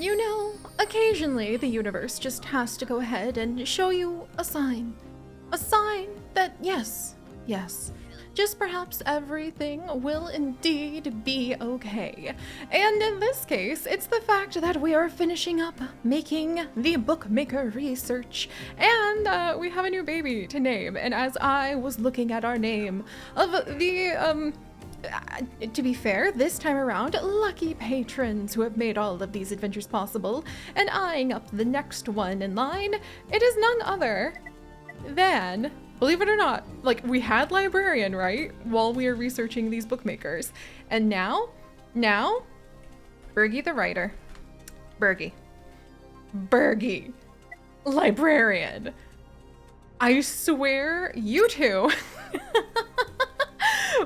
You know, occasionally the universe just has to go ahead and show you a sign. A sign that yes, just perhaps everything will indeed be okay. And in this case, it's the fact that we are finishing up making the bookmaker research, and we have a new baby to name. And as I was looking at our name of the to be fair, this time around, lucky patrons who have made all of these adventures possible, and eyeing up the next one in line, it is none other than, believe it or not, like, we had librarian, right, while we were researching these bookmakers, and now, Bergie the writer, Bergie, librarian. I swear you two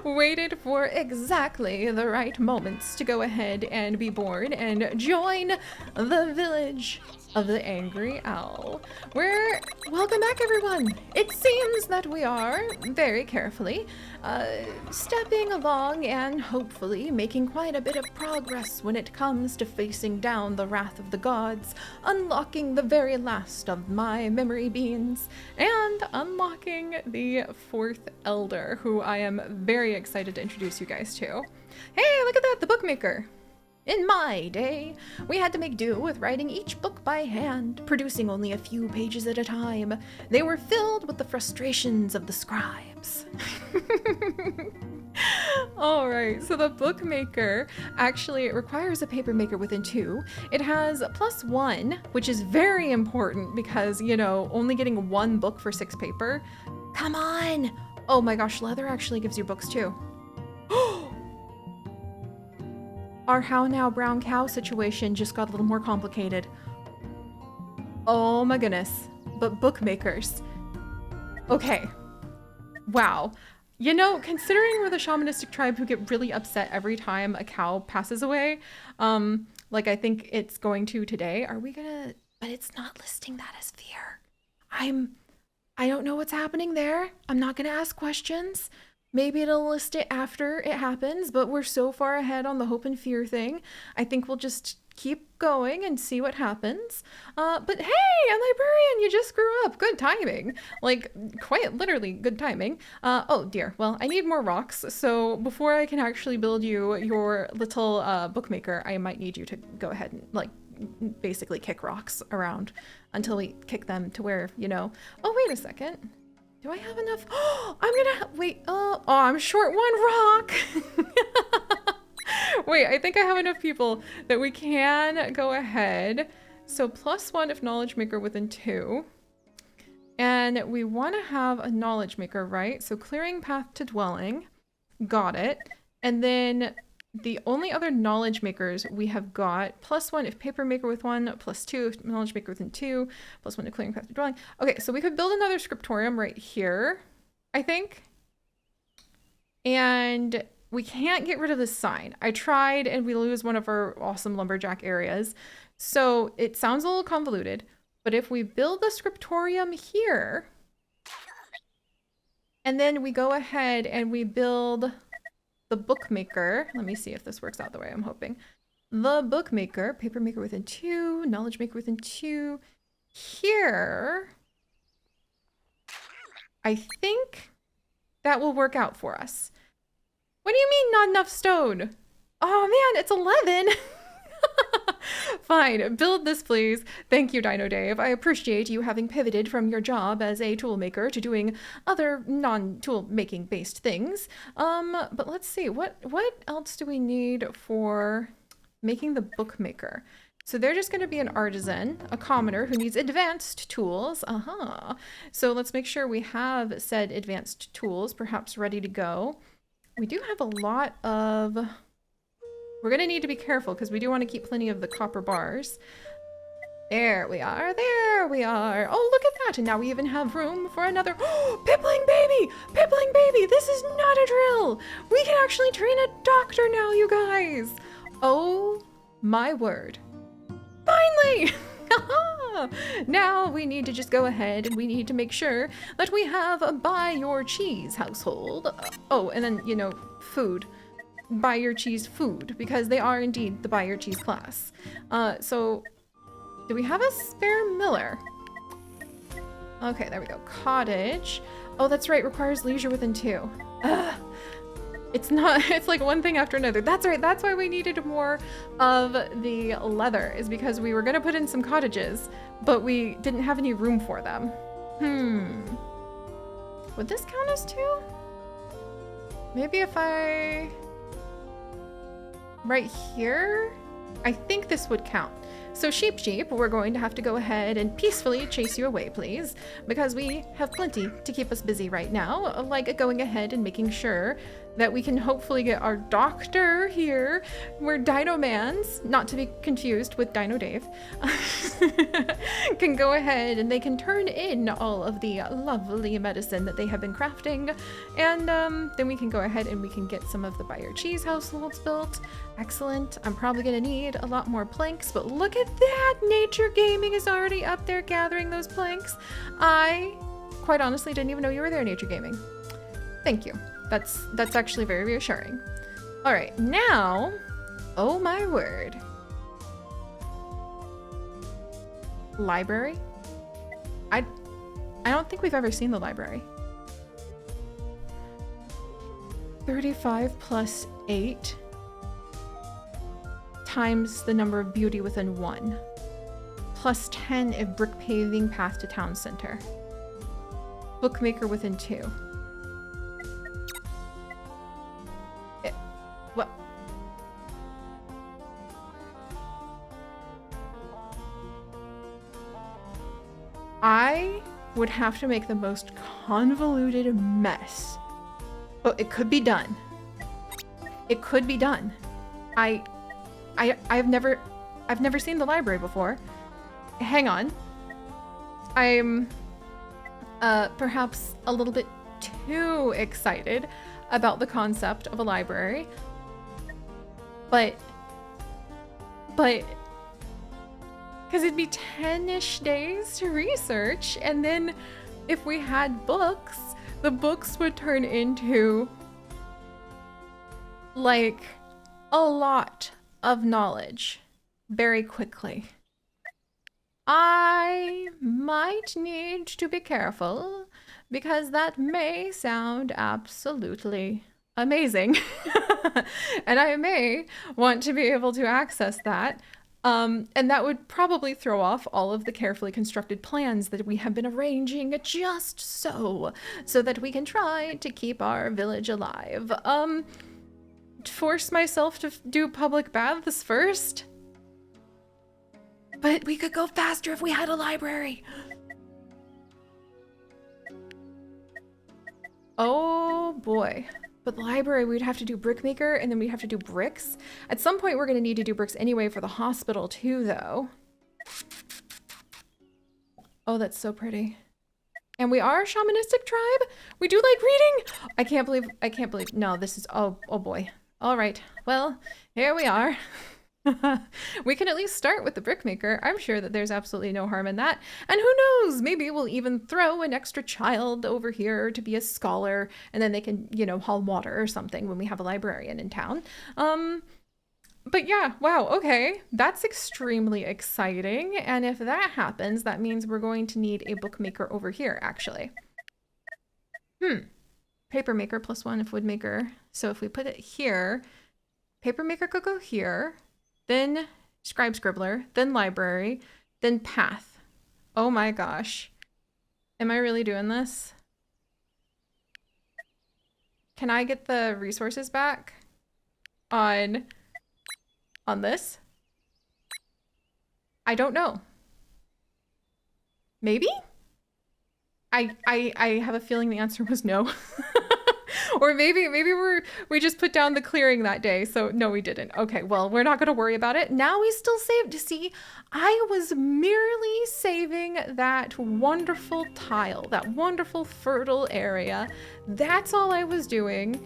waited for exactly the right moments to go ahead and be born and join the village of the Angry Owl. Welcome back, everyone. It seems that we are very carefully stepping along and hopefully making quite a bit of progress when it comes to facing down the wrath of the gods, unlocking the very last of my memory beans, and unlocking the fourth elder, who I am very excited to introduce you guys to. Hey, look at that, the bookmaker. In my day, we had to make do with writing each book by hand, producing only a few pages at a time. They were filled with the frustrations of the scribes. Alright, so the bookmaker actually requires a paper maker within 2. It has +1, which is very important because, you know, only getting 1 book for 6 paper. Come on! Oh my gosh, leather actually gives you books too. Our how now brown cow situation just got a little more complicated. Oh my goodness. But bookmakers. Okay. Wow. You know, considering we're the shamanistic tribe who get really upset every time a cow passes away, like I think it's going to today, are we gonna... But it's not listing that as fear. I don't know what's happening there. I'm not gonna ask questions. Maybe it'll list it after it happens, but we're so far ahead on the hope and fear thing. I think we'll just keep going and see what happens. But hey, a librarian, you just grew up. Good timing. Like, quite literally good timing. Oh dear, well, I need more rocks. So before I can actually build you your little bookmaker, I might need you to go ahead and, like, basically kick rocks around until we kick them to where, you know. Oh, wait a second. Do I have enough? Oh, I'm gonna wait. Oh, I'm short 1 rock. Wait, I think I have enough people that we can go ahead. So +1 if knowledge maker within 2. And we want to have a knowledge maker, right? So clearing path to dwelling. Got it. And then the only other knowledge makers we have got +1 if paper maker with 1, +2 if knowledge maker within 2, +1 to clearing path to dwelling. Okay, so we could build another scriptorium right here, I think. And we can't get rid of this sign. I tried and we lose one of our awesome lumberjack areas. So it sounds a little convoluted, but if we build the scriptorium here, and then we go ahead and we build the bookmaker. Let me see if this works out the way I'm hoping. The bookmaker, paper maker within 2, knowledge maker within 2. Here, I think that will work out for us. What do you mean not enough stone? Oh man, it's 11. Fine, build this please. Thank you, Dino Dave. I appreciate you having pivoted from your job as a tool maker to doing other non-tool making based things. But let's see, what else do we need for making the bookmaker? So they're just gonna be an artisan, a commoner who needs advanced tools. So let's make sure we have said advanced tools, perhaps ready to go. We do have a lot of... We're gonna need to be careful because we do want to keep plenty of the copper bars. There we are, there we are. Oh, look at that, and now we even have room for another... Oh, Pippling baby! Pippling baby, this is not a drill! We can actually train a doctor now, you guys! Oh my word. Finally! Now we need to just go ahead and we need to make sure that we have a buy your cheese household. Oh, and then, you know, food. buy your cheese food, because they are indeed the buy your cheese class. So do we have a spare miller? Okay, there we go. Cottage. Oh, that's right, requires leisure within 2. Ugh. It's not, it's like one thing after another. That's right, that's why we needed more of the leather, is because we were gonna put in some cottages, but we didn't have any room for them. Would this count as 2? Maybe if I... right here? I think this would count. So sheep, we're going to have to go ahead and peacefully chase you away, please, because we have plenty to keep us busy right now, like going ahead and making sure that we can hopefully get our doctor here. We're Dino Mans, not to be confused with Dino Dave, can go ahead and they can turn in all of the lovely medicine that they have been crafting. And then we can go ahead and we can get some of the buyer cheese households built. Excellent. I'm probably gonna need a lot more planks, but look at that! Nature Gaming is already up there gathering those planks. I quite honestly didn't even know you were there, Nature Gaming. Thank you. That's actually very reassuring. All right, now, oh my word. Library? I don't think we've ever seen the library. 35 plus 8 times the number of beauty within 1. Plus 10 if brick paving path to town center. Bookmaker within 2. What? I would have to make the most convoluted mess. But it could be done. It could be done. I've never seen the library before. Hang on. I'm perhaps a little bit too excited about the concept of a library. But because it'd be 10-ish days to research, and then if we had books, the books would turn into like a lot of knowledge very quickly. I might need to be careful because that may sound absolutely amazing. And I may want to be able to access that. And that would probably throw off all of the carefully constructed plans that we have been arranging just so that we can try to keep our village alive. Force myself to do public baths first. But we could go faster if we had a library. Oh boy. But the library, we'd have to do brickmaker, and then we'd have to do bricks. At some point, we're going to need to do bricks anyway for the hospital too, though. Oh, that's so pretty. And we are a shamanistic tribe. We do like reading. I can't believe, no, this is, oh boy. All right, well, here we are. We can at least start with the brickmaker. I'm sure that there's absolutely no harm in that. And who knows, maybe we'll even throw an extra child over here to be a scholar, and then they can, you know, haul water or something when we have a librarian in town. But yeah, wow, okay, that's extremely exciting. And if that happens, that means we're going to need a bookmaker over here, actually. Papermaker +1 if woodmaker. So if we put it here, papermaker could go here, then scribe scribbler, then library, then path. Oh my gosh. Am I really doing this? Can I get the resources back on this? I don't know. Maybe? I have a feeling the answer was no. Or maybe we just put down the clearing that day. So no, we didn't. Okay, well, we're not going to worry about it. Now we still saved. See, I was merely saving that wonderful tile, that wonderful fertile area. That's all I was doing.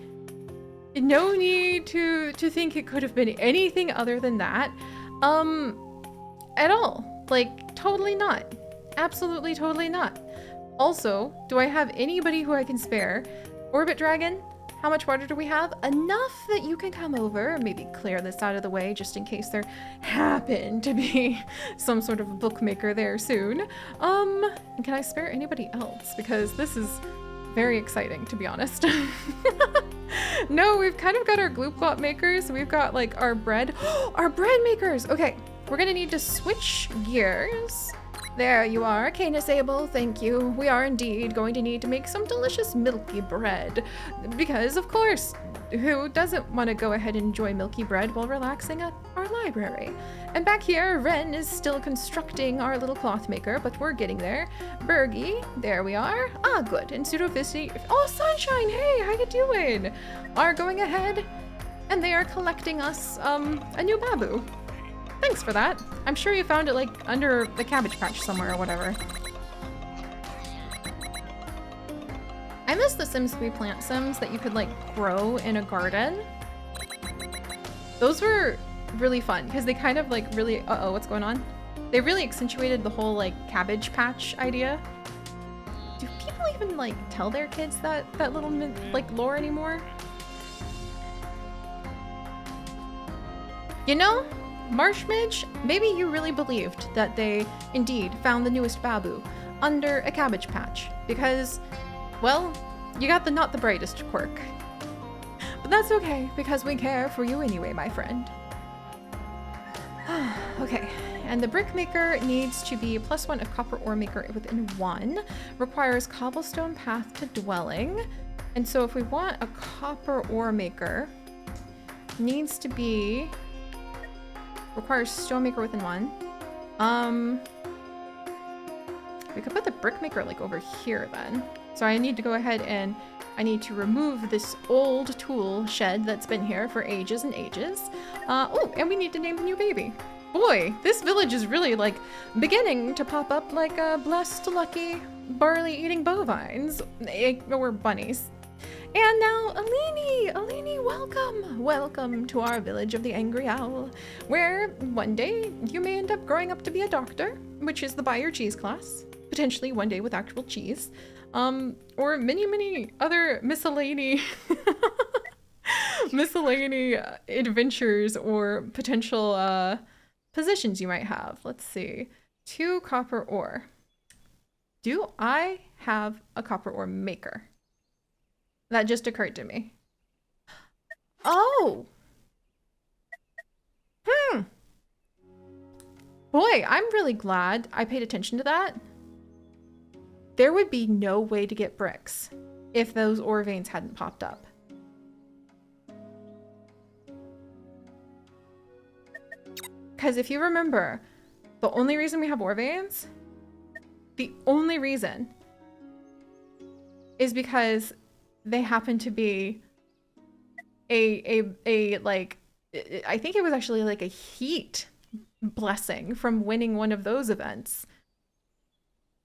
No need to think it could have been anything other than that. At all. Like, totally not. Absolutely, totally not. Also, do I have anybody who I can spare? Orbit Dragon, How much water do we have? Enough that you can come over, maybe clear this out of the way just in case there happen to be some sort of bookmaker there soon. And can I spare anybody else? Because this is very exciting, to be honest. No, we've kind of got our gloop glop makers. We've got like our bread. Our bread makers! Okay, we're gonna need to switch gears. There you are, Canis Abel, thank you. We are indeed going to need to make some delicious milky bread. Because, of course, who doesn't want to go ahead and enjoy milky bread while relaxing at our library? And back here, Ren is still constructing our little cloth maker, but we're getting there. Bergie, there we are. Ah, good. And Pseudovici, oh, Sunshine, hey, how you doing? Are going ahead, and they are collecting us a new babu. Thanks for that. I'm sure you found it like under the cabbage patch somewhere or whatever. I miss the Sims 3 plant sims that you could like grow in a garden. Those were really fun because they kind of like really, uh-oh, what's going on? They really accentuated the whole like cabbage patch idea. Do people even like tell their kids that little like lore anymore? You know? Marshmidge, maybe you really believed that they indeed found the newest babu under a cabbage patch because, well, you got the not the brightest quirk. But that's okay because we care for you anyway, my friend. Okay, and the brick maker needs to be +1 of copper ore maker within 1, requires cobblestone path to dwelling. And so if we want a copper ore maker, needs to be requires stonemaker within 1. We could put the brickmaker like over here then. So I need to go ahead and I need to remove this old tool shed that's been here for ages and ages. Oh, and we need to name the new baby. Boy, this village is really like beginning to pop up like a blessed, lucky, barley-eating bovines, or bunnies. And now, Alini, welcome! Welcome to our village of the Angry Owl, where one day you may end up growing up to be a doctor, which is the buy your cheese class, potentially one day with actual cheese, or many other miscellany adventures or potential positions you might have. Let's see. 2 copper ore. Do I have a copper ore maker? That just occurred to me. Oh! Boy, I'm really glad I paid attention to that. There would be no way to get bricks if those ore veins hadn't popped up. Because if you remember, the only reason we have ore veins, the only reason is because they happen to be a like, I think it was actually like a heat blessing from winning one of those events.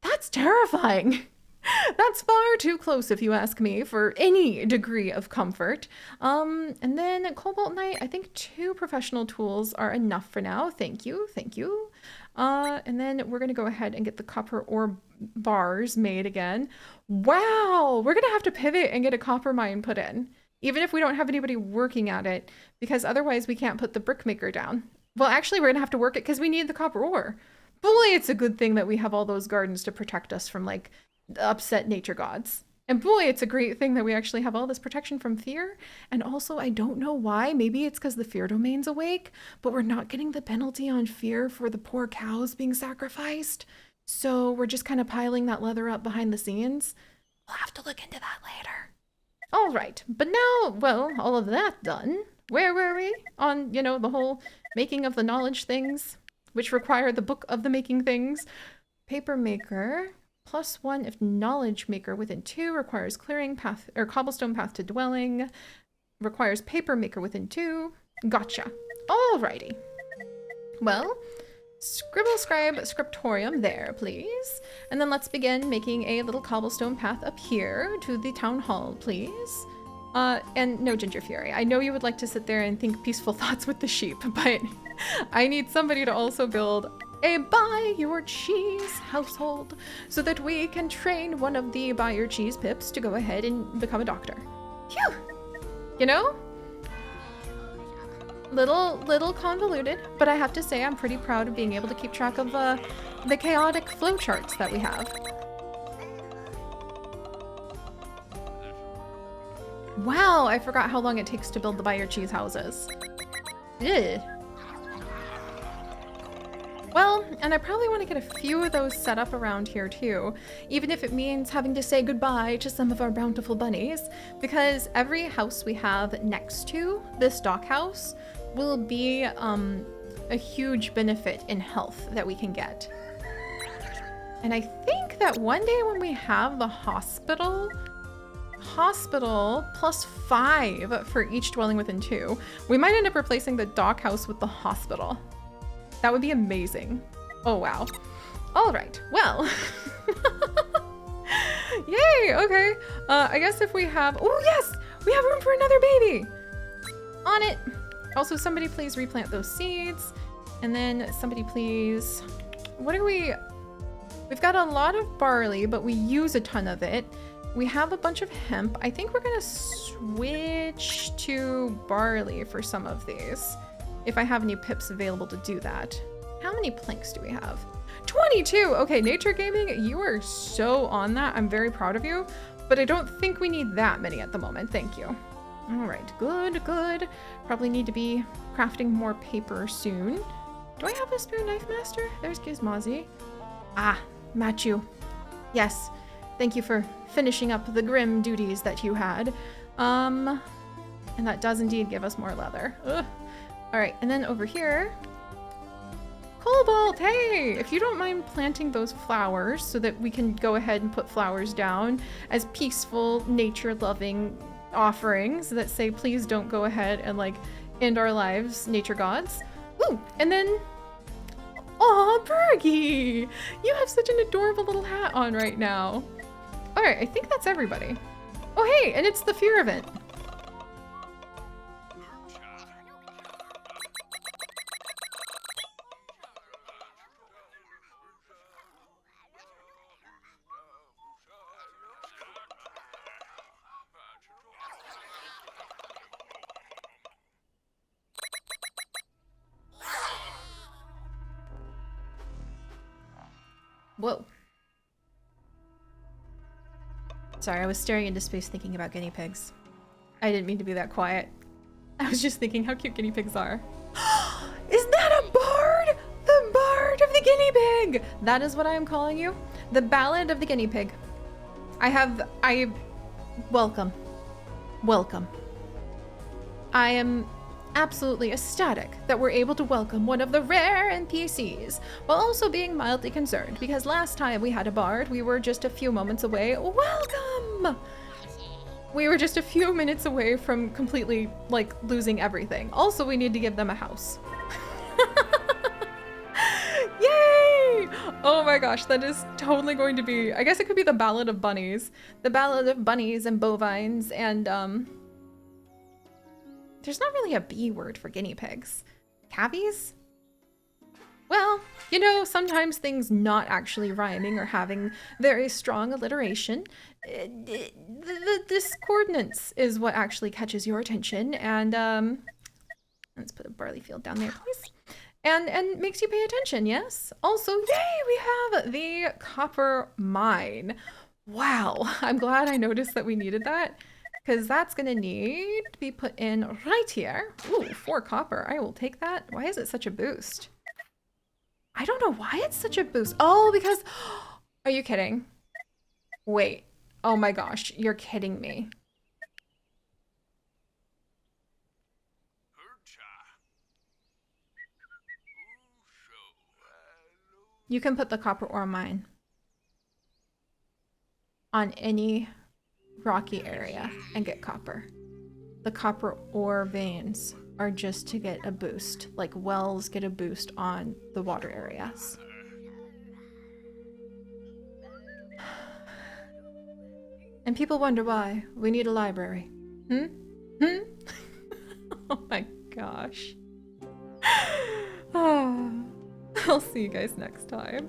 That's terrifying. That's far too close, if you ask me, for any degree of comfort. And then Cobalt Knight, I think 2 professional tools are enough for now. Thank you. And then we're gonna go ahead and get the copper ore bars made again. Wow, we're gonna have to pivot and get a copper mine put in, even if we don't have anybody working at it, because otherwise we can't put the brick maker down. Well, actually, we're gonna have to work it because we need the copper ore. Boy, it's a good thing that we have all those gardens to protect us from like upset nature gods. And boy, it's a great thing that we actually have all this protection from fear. And also, I don't know why. Maybe it's because the fear domain's awake, but we're not getting the penalty on fear for the poor cows being sacrificed. So we're just kind of piling that leather up behind the scenes. We'll have to look into that later. All right, but now, well, all of that done. Where were we? On, you know, the whole making of the knowledge things, which require the book of the making things. Paper maker. +1 if knowledge maker within 2, requires clearing path or cobblestone path to dwelling, requires paper maker within 2. Gotcha. Alrighty. Well, scribble scribe scriptorium there, please. And then let's begin making a little cobblestone path up here to the town hall, please. And no, Ginger Fury, I know you would like to sit there and think peaceful thoughts with the sheep, but I need somebody to also build a buy your cheese household so that we can train one of the buy your cheese pips to go ahead and become a doctor. Phew! You know? Little convoluted, but I have to say I'm pretty proud of being able to keep track of the chaotic flowcharts that we have. Wow, I forgot how long it takes to build the buy your cheese houses. Ugh. Well, and I probably want to get a few of those set up around here too, even if it means having to say goodbye to some of our bountiful bunnies, because every house we have next to this dock house will be a huge benefit in health that we can get. And I think that one day when we have the hospital +5 for each dwelling within 2, we might end up replacing the dock house with the hospital. That would be amazing. Oh, wow. All right, well. Yay, okay. I guess if we have, oh yes, we have room for another baby. On it. Also, somebody please replant those seeds. And then somebody please, we've got a lot of barley, but we use a ton of it. We have a bunch of hemp. I think we're gonna switch to barley for some of these, if I have any pips available to do that. How many planks do we have? 22! Okay, Nature Gaming, you are so on that. I'm very proud of you, but I don't think we need that many at the moment. Thank you. All right, good, good. Probably need to be crafting more paper soon. Do I have a spare knife master? There's Gizmozzie. Ah, Machu. Yes, thank you for finishing up the grim duties that you had. And that does indeed give us more leather. Ugh. All right, and then over here, Cobalt, hey! If you don't mind planting those flowers so that we can go ahead and put flowers down as peaceful, nature-loving offerings that say, please don't go ahead and like end our lives, nature gods. Ooh, and then, aw, Bergie! You have such an adorable little hat on right now. All right, I think that's everybody. Oh, hey, and it's the fear event. Whoa. Sorry, I was staring into space thinking about guinea pigs. I didn't mean to be that quiet. I was just thinking how cute guinea pigs are. Is that a bard? The bard of the guinea pig! That is what I am calling you. The Ballad of the Guinea Pig. Welcome. Welcome. I am absolutely ecstatic that we're able to welcome one of the rare NPCs, while also being mildly concerned, because last time we had a bard, we were just a few moments away. Welcome! We were just a few minutes away from completely, like, losing everything. Also, we need to give them a house. Yay! Oh my gosh, that is totally going to be, I guess it could be the Ballad of Bunnies. The Ballad of Bunnies and Bovines and, there's not really a B word for guinea pigs. Cavies? Well, you know, sometimes things not actually rhyming or having very strong alliteration, the discordance is what actually catches your attention, and let's put a barley field down there, please. And makes you pay attention, yes? Also, yay, we have the copper mine. Wow, I'm glad I noticed that we needed that, because that's gonna need to be put in right here. Ooh, 4 copper, I will take that. Why is it such a boost? I don't know why it's such a boost. Oh, because, are you kidding? Wait, oh my gosh, you're kidding me. You can put the copper ore mine on any rocky area and get copper. The copper ore veins are just to get a boost, like wells get a boost on the water areas. And people wonder why we need a library. Oh my gosh. Oh, I'll see you guys next time.